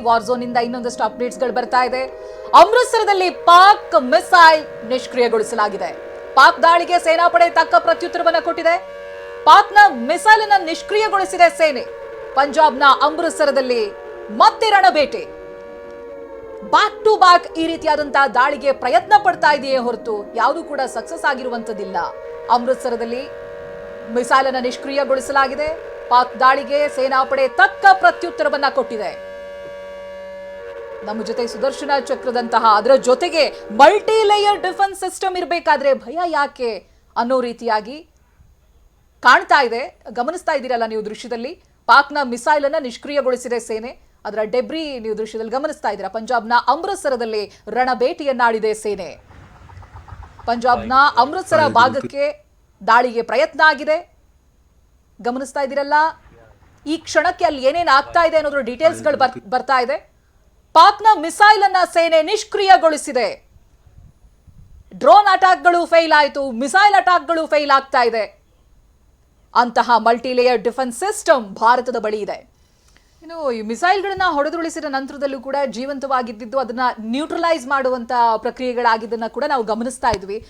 War zone ಇಂದ ಇನ್ನೊಂದಷ್ಟು updates ಗಳು ಬರ್ತಾ ಇದೆ. ಅಮೃತಸರದಲ್ಲಿ ಪಾಕ್ ಮಿಸೈಲ್ ನಿಷ್ಕ್ರಿಯಗೊಳಿಸಲಾಗಿದೆ. ಪಾಕ್ ದಾಳಿಗೆ ಸೇನಾಪಡೆ ತಕ್ಕ ಪ್ರತ್ಯುತ್ತರವನ್ನ ಕೊಟ್ಟಿದೆ. ಪಾಕ್ನ ಮಿಸೈಲ್ ಅನ್ನು ನಿಷ್ಕ್ರಿಯಗೊಳಿಸಿದೆ ಸೇನೆ. ಪಂಜಾಬ್ನ ಅಮೃತಸರದಲ್ಲಿ ಮತ್ತೆ ರಣಬೇಟೆ. ಬ್ಯಾಕ್ ಟು ಬ್ಯಾಕ್ ಈ ರೀತಿಯಾದಂತಹ ದಾಳಿಗೆ ಪ್ರಯತ್ನ ಪಡ್ತಾ ಇದೆಯೇ ಹೊರತು ಯಾವುದು ಕೂಡ ಸಕ್ಸಸ್ ಆಗಿರುವಂತದಿಲ್ಲ. ಅಮೃತಸರದಲ್ಲಿ ಮಿಸೈಲ್ ಅನ್ನು ನಿಷ್ಕ್ರಿಯಗೊಳಿಸಲಾಗಿದೆ. ಪಾಕ್ ದಾಳಿಗೆ ಸೇನಾಪಡೆ ತಕ್ಕ ಪ್ರತ್ಯುತ್ತರವನ್ನ ಕೊಟ್ಟಿದೆ. ನಮ್ಮ ಜೊತೆ ಸುದರ್ಶನ ಚಕ್ರದಂತಹ ಅದರ ಜೊತೆಗೆ ಮಲ್ಟಿ ಲೇಯರ್ ಡಿಫೆನ್ಸ್ ಸಿಸ್ಟಮ್ ಇರಬೇಕಾದ್ರೆ ಭಯ ಯಾಕೆ ಅನ್ನೋ ರೀತಿಯಾಗಿ ಕಾಣ್ತಾ ಇದೆ. ಗಮನಿಸ್ತಾ ಇದ್ದೀರಲ್ಲ ನೀವು ದೃಶ್ಯದಲ್ಲಿ, ಪಾಕ್ನ ಮಿಸೈಲ್ ಅನ್ನ ನಿಷ್ಕ್ರಿಯಗೊಳಿಸಿದೆ ಸೇನೆ. ಅದರ ಡೆಬ್ರಿ ನೀವು ದೃಶ್ಯದಲ್ಲಿ ಗಮನಿಸ್ತಾ ಇದ್ದೀರಾ. ಪಂಜಾಬ್ನ ಅಮೃತಸರದಲ್ಲಿ ರಣಬೇಟೆಯನ್ನಾಡಿದೆ ಸೇನೆ. ಪಂಜಾಬ್ನ ಅಮೃತಸರ ಭಾಗಕ್ಕೆ ದಾಳಿಗೆ ಪ್ರಯತ್ನ ಆಗಿದೆ. ಗಮನಿಸ್ತಾ ಇದ್ದೀರಲ್ಲ, ಈ ಕ್ಷಣಕ್ಕೆ ಅಲ್ಲಿ ಏನೇನು ಆಗ್ತಾ ಇದೆ ಅನ್ನೋದ್ರ ಡೀಟೇಲ್ಸ್ಗಳು ಬರ್ತಾ ಇದೆ. ಪಾಕ್ನ ಮಿಸೈಲ್ ಅನ್ನ ಸೇನೆ ನಿಷ್ಕ್ರಿಯಗೊಳಿಸಿದೆ. ಡ್ರೋನ್ ಅಟ್ಯಾಕ್ಗಳು ಫೇಲ್ ಆಯಿತು, ಮಿಸೈಲ್ ಅಟ್ಯಾಕ್ಗಳು ಫೇಲ್ ಆಗ್ತಾ ಇದೆ. ಅಂತಹ ಮಲ್ಟಿಲೇಯರ್ ಡಿಫೆನ್ಸ್ ಸಿಸ್ಟಮ್ ಭಾರತದ ಬಳಿ ಇದೆ. ಇನ್ನು ಈ ಮಿಸೈಲ್ಗಳನ್ನ ಹೊಡೆದುರುಳಿಸಿದ ನಂತರದಲ್ಲೂ ಕೂಡ ಜೀವಂತವಾಗಿದ್ದು ಅದನ್ನ ನ್ಯೂಟ್ರಲೈಸ್ ಮಾಡುವಂತ ಪ್ರಕ್ರಿಯೆಗಳಾಗಿದ್ದನ್ನ ಕೂಡ ನಾವು ಗಮನಿಸ್ತಾ ಇದ್ವಿ.